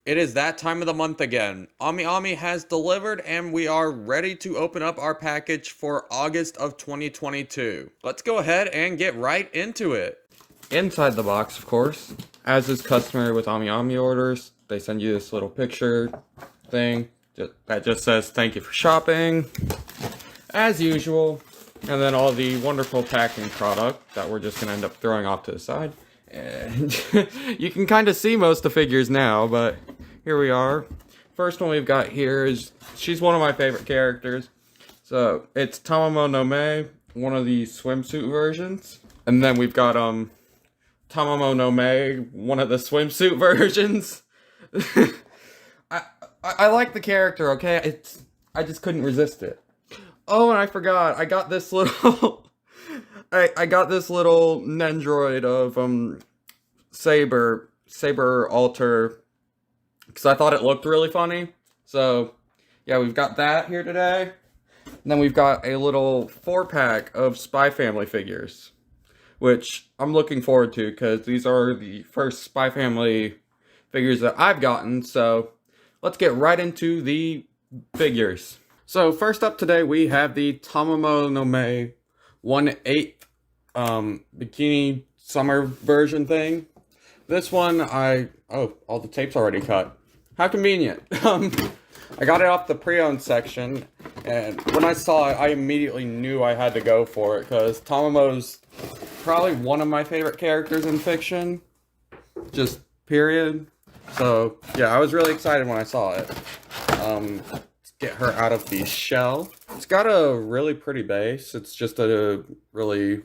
It is that time of the month again. Amiami has delivered and we are ready to open up our package for August of 2022. Let's go ahead and get right into it. Inside the box, of course, as is customary with Amiami orders, they send you this little picture thing that just says thank you for shopping, as usual, and then all the wonderful packing product that we're just going to end up throwing off to the side. And you can kind of see most of the figures now, but here we are. First one we've got here is, she's one of my favorite characters. So, it's Tamamo no Mae, one of the swimsuit versions. And then we've got, Tamamo no Mae, one of the swimsuit versions. I like the character, okay? I just couldn't resist it. Oh, and I forgot, I got this little... I got this little Nendroid of Saber Alter because I thought it looked really funny. So yeah, we've got that here today. And then we've got a little 4-pack of Spy Family figures, which I'm looking forward to because these are the first Spy Family figures that I've gotten. So let's get right into the figures. So first up today we have the Tamamo no Mae 1/8 bikini summer version thing. This one all the tape's already cut. How convenient. I got it off the pre-owned section, and when I saw it, I immediately knew I had to go for it, because Tamamo's probably one of my favorite characters in fiction. Just, period. So, yeah, I was really excited when I saw it. Let's get her out of the shell. It's got a really pretty base. It's just a really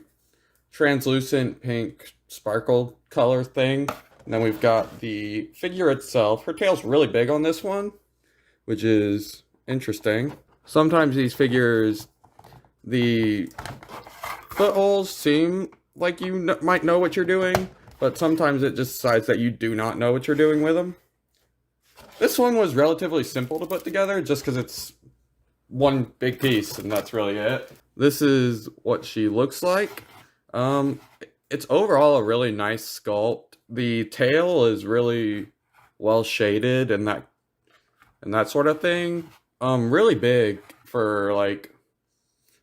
translucent pink sparkle color thing. And then we've got the figure itself. Her tail's really big on this one, which is interesting. Sometimes these figures, the footholes seem like you might know what you're doing, but sometimes it just decides that you do not know what you're doing with them. This one was relatively simple to put together just because it's one big piece and that's really it. This is what she looks like. It's overall a really nice sculpt. The tail is really well shaded and that sort of thing. Really big for, like,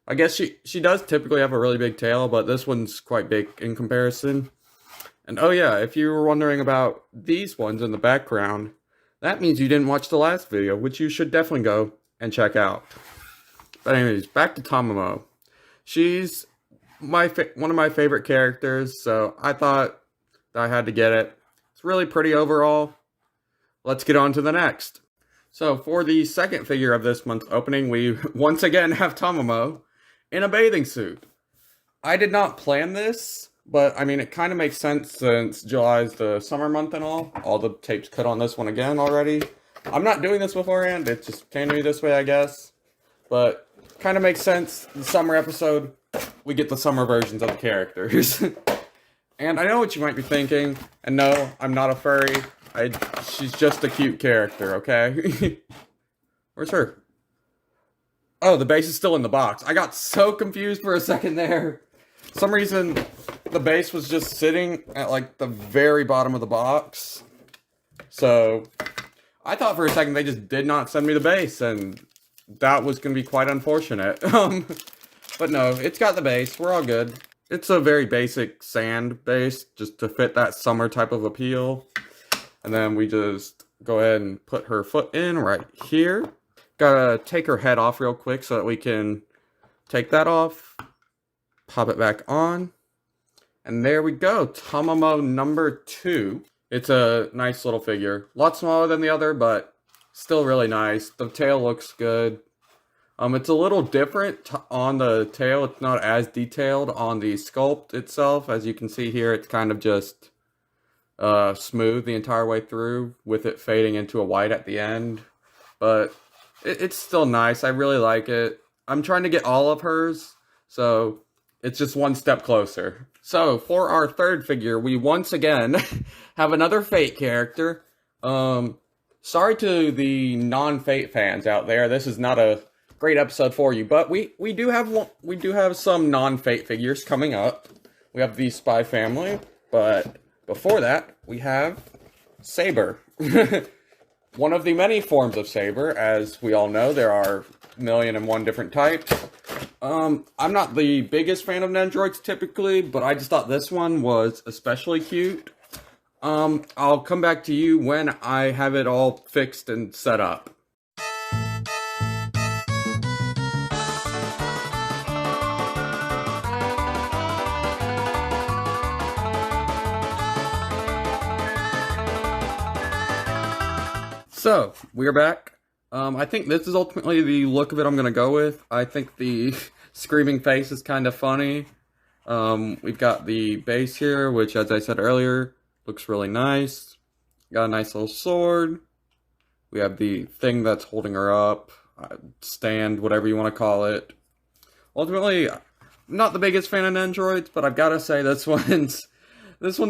I guess she does typically have a really big tail, but this one's quite big in comparison. And oh yeah, if you were wondering about these ones in the background, that means you didn't watch the last video, which you should definitely go and check out. But anyways, back to Tamamo. She's one of my favorite characters, so I thought that I had to get it. It's really pretty overall. Let's get on to the next. So for the second figure of this month's opening, we once again have Tamamo in a bathing suit. I did not plan this, but I mean, it kind of makes sense since July's the summer month and all. All the tape's cut on this one again already. I'm not doing this beforehand, it just came to me this way, I guess. But kind of makes sense. The summer episode, we get the summer versions of the characters. And I know what you might be thinking, and no, I'm not a furry. She's just a cute character, okay? Where's her? Oh, the base is still in the box. I got so confused for a second there. For some reason, the base was just sitting at, like, the very bottom of the box. So, I thought for a second they just did not send me the base, and that was going to be quite unfortunate. But no, it's got the base. We're all good. It's a very basic sand base, just to fit that summer type of appeal. And then we just go ahead and put her foot in right here. Gotta take her head off real quick so that we can take that off. Pop it back on. And there we go. Tamamo number 2. It's a nice little figure. A lot smaller than the other, but still really nice. The tail looks good. It's a little different on the tail. It's not as detailed on the sculpt itself. As you can see here, it's kind of just smooth the entire way through, with it fading into a white at the end. But it's still nice. I really like it. I'm trying to get all of hers, so it's just one step closer. So, for our third figure, we once again have another Fate character. Sorry to the non-Fate fans out there. This is not a great episode for you, but we do have some non-Fate figures coming up. We have the Spy Family, but before that we have Saber. one of the many forms of saber. As we all know, there are 1,000,001 different types. I'm not the biggest fan of Nendoroids typically, but I just thought this one was especially cute. I'll come back to you when I have it all fixed and set up. So, we're back. I think this is ultimately the look of it I'm going to go with. I think the screaming face is kind of funny. We've got the base here, which, as I said earlier, looks really nice. Got a nice little sword. We have the thing that's holding her up. Stand, whatever you want to call it. Ultimately, I'm not the biggest fan of Nendoroids, but I've got to say this one's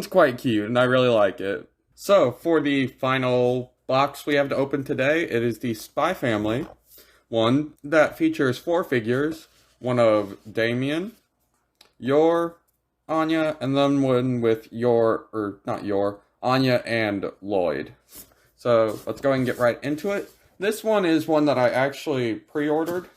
quite cute, and I really like it. So, for the final box we have to open today, it is the Spy Family one that features 4 figures. One of Damien, Yor, Anya, and then one with Anya and Lloyd. So let's go and get right into it. This one is one that I actually pre-ordered,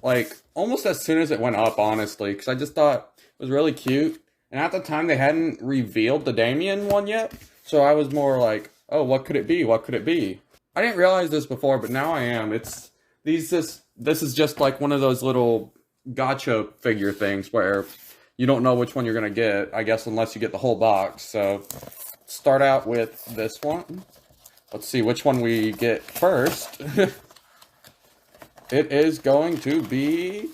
like, almost as soon as it went up, honestly, because I just thought it was really cute. And at the time, they hadn't revealed the Damien one yet, so I was more like, oh, what could it be? What could it be? I didn't realize this before, but now I am. This is just like one of those little gotcha figure things where you don't know which one you're going to get, I guess, unless you get the whole box. So, start out with this one. Let's see which one we get first. It is going to be...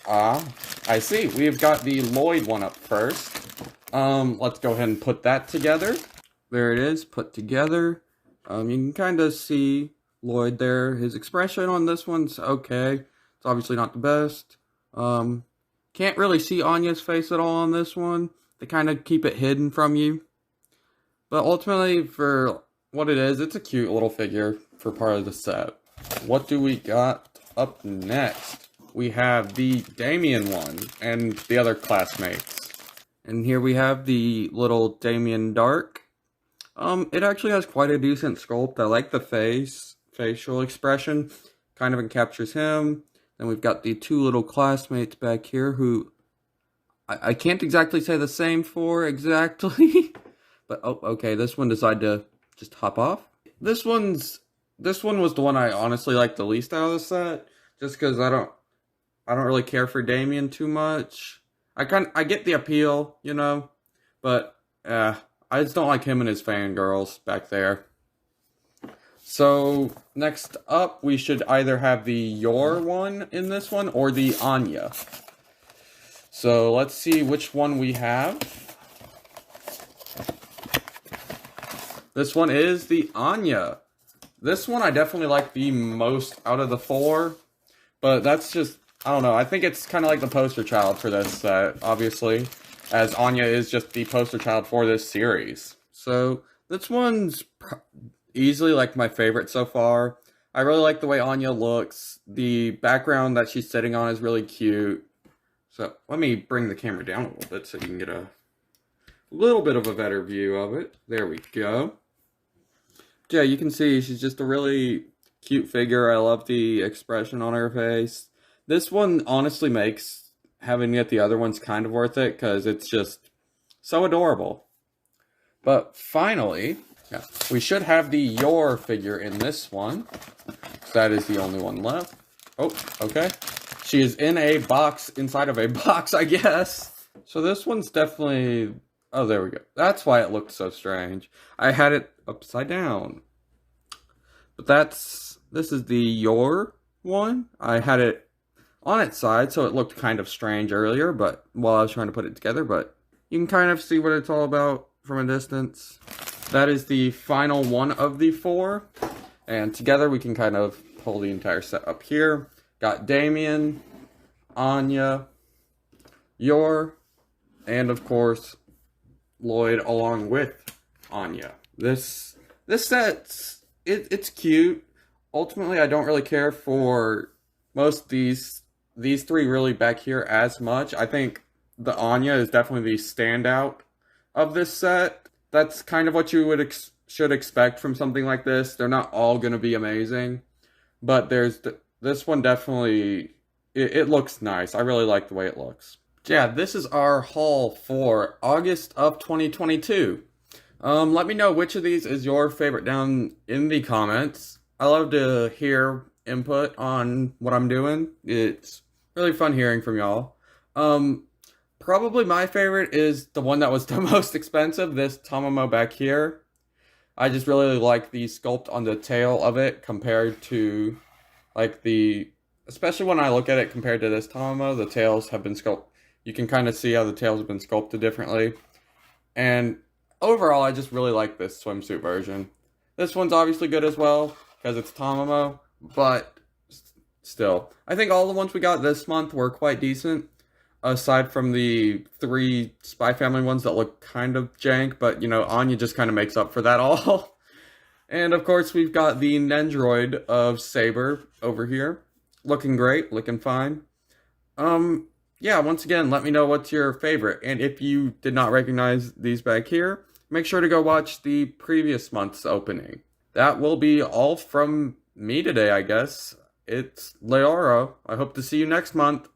I see. We've got the Lloyd one up first. Let's go ahead and put that together. There it is, put together. You can kind of see Lloyd there. His expression on this one's okay. It's obviously not the best. Can't really see Anya's face at all on this one. They kind of keep it hidden from you. But ultimately, for what it is, it's a cute little figure for part of the set. What do we got up next? We have the Damien one and the other classmates. And here we have the little Damien Dark. It actually has quite a decent sculpt. I like the facial expression. Kind of captures him. Then we've got the 2 little classmates back here who I can't exactly say the same for exactly. But, oh, okay, this one decided to just hop off. This one was the one I honestly liked the least out of the set. Just because I don't really care for Damien too much. I get the appeal, you know. But, I just don't like him and his fangirls back there. So, next up, we should either have the Yor one in this one, or the Anya. So, let's see which one we have. This one is the Anya. This one I definitely like the most out of the 4. But that's just, I don't know, I think it's kind of like the poster child for this set, obviously. As Anya is just the poster child for this series. So, this one's easily like my favorite so far. I really like the way Anya looks. The background that she's sitting on is really cute. So, let me bring the camera down a little bit so you can get a little bit of a better view of it. There we go. Yeah, you can see she's just a really cute figure. I love the expression on her face. This one honestly makes having yet the other one's kind of worth it, because it's just so adorable. But finally, yeah, we should have the Yor figure in this one. That is the only one left. Oh, okay. She is in a box, inside of a box, I guess. So this one's definitely... Oh, there we go. That's why it looked so strange. I had it upside down. But this is the Yor one. I had it on its side, so it looked kind of strange earlier, but while I was trying to put it together, but you can kind of see what it's all about from a distance. That is the final one of the 4, and together we can kind of pull the entire set up here. Got Damien, Anya, Yor, and of course, Lloyd along with Anya. This set's, it's cute. Ultimately, I don't really care for most of these 3 really back here as much. I think the Anya is definitely the standout of this set. That's kind of what you would should expect from something like this. They're not all going to be amazing, but this one definitely, it looks nice. I really like the way it looks. Yeah, this is our haul for August of 2022. Let me know which of these is your favorite down in the comments. I love to hear input on what I'm doing. It's really fun hearing from y'all. Probably my favorite is the one that was the most expensive, this Tamamo back here. I just really like the sculpt on the tail of it compared to like especially when I look at it compared to this Tamamo, the tails have been sculpted. You can kind of see how the tails have been sculpted differently. And overall, I just really like this swimsuit version. This one's obviously good as well because it's Tamamo, but still, I think all the ones we got this month were quite decent. Aside from the 3 Spy Family ones that look kind of jank, but you know, Anya just kind of makes up for that all. And of course, we've got the Nendoroid of Saber over here. Looking great, looking fine. Yeah, once again, let me know what's your favorite. And if you did not recognize these back here, make sure to go watch the previous month's opening. That will be all from me today, I guess. It's Leoro. I hope to see you next month.